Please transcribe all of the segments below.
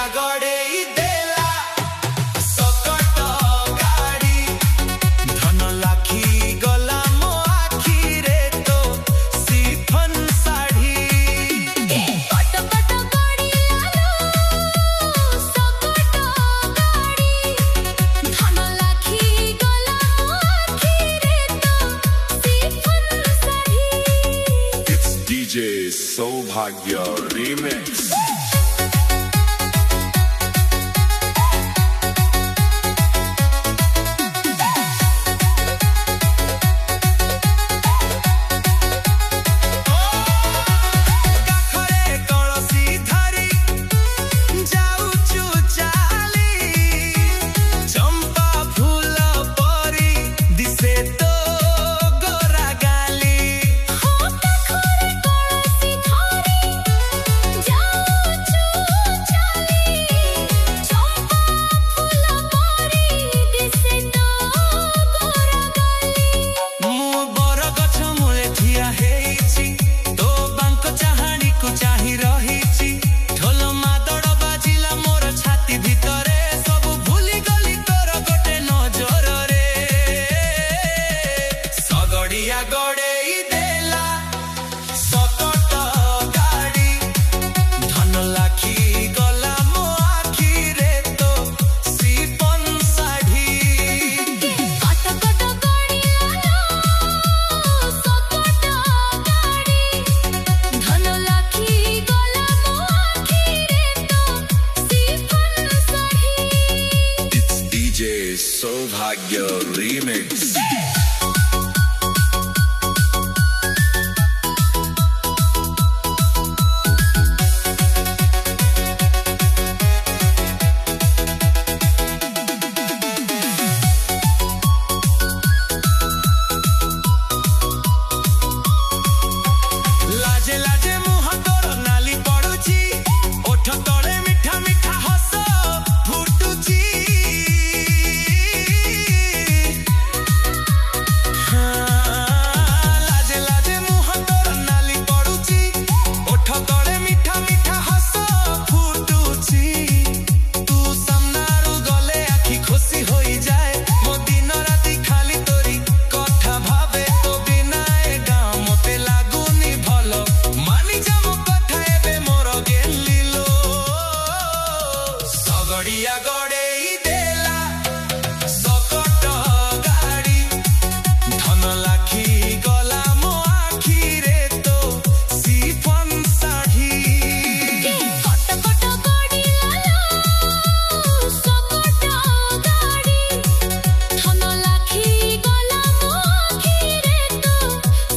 सगड़िया गड़े देला सकट गाड़ी धन लाखी गला मो आखी रे तो सिफन साड़ी कट कट गाड़ी लालो सकट गाड़ी धन लाखी गला मो आखी रे तो chiffon sari It's DJ Saubhagya Remix. Saubhagya Remix. सगड़िया गड़े देला सकट गाड़ी धन लाखी गला मो आखी रे तो सिफन साड़ी कट कट गाड़ी लालो सकट गाड़ी धन लाखी गला मो आखी रे तो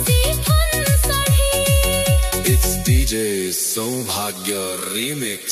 chiffon sari It's DJ Saubhagya Remix.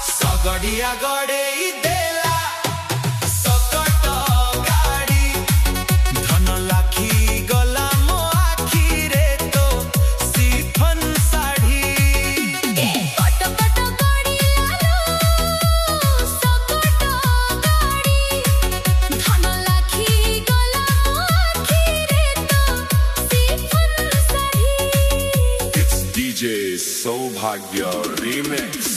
सगड़िया गड़े देला सकट गाड़ी धन लाखी गला मो आखी रे तो सिफन साड़ी कट कट गाड़ी लालो सकट गाड़ी धन लाखी गला मो आखी रे तो chiffon sari It's DJ Saubhagya Remix.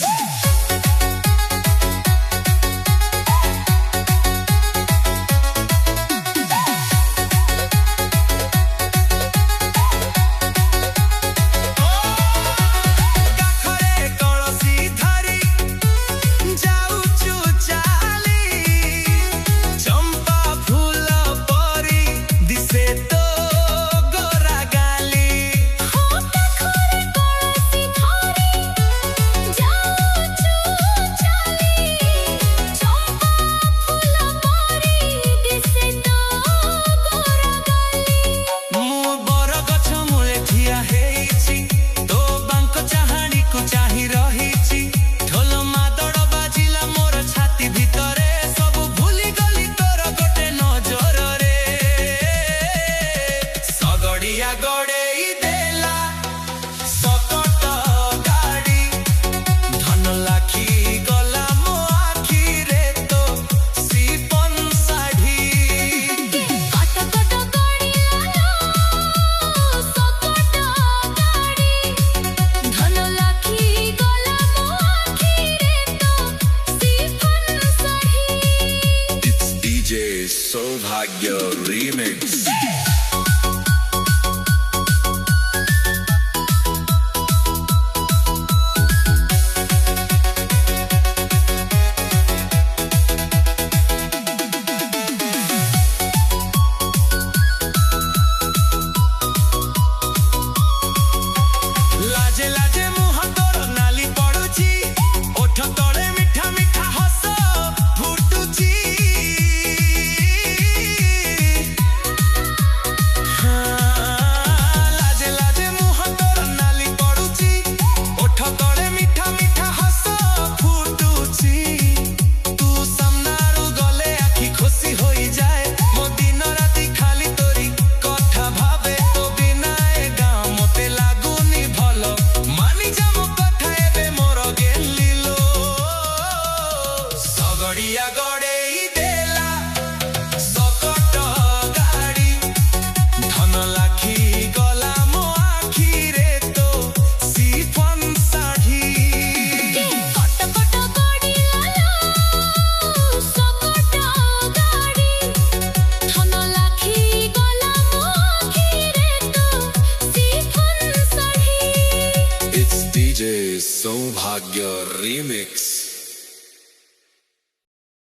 Remix. लाजे लाजे मुह तोर नाली पड़ुची ओठ तळे मिठा मिठा हस फुटुची लाजे लाजे मुह तोर नाली पड़ुची ओठ तळे मिठा मिठा हस फुटुची तू सामनारू गले आखि खुशी होई जाए मो दिन राति खाली तोरी कथा भावे तो बिना ए गाँ मते लागुनी भलो मानी जा मो कथा एबे मोर गेलिलो सगड़िया गड़ेई देला सकट गाड़ी धन लाखी गला मो आखी रे तो सिफन साढ़ी কট কট গড়ি লালো সকট গাড়ি ধন লাখি গলা মোখি রে তো chiffon sari It's DJ Saubhagya Remix.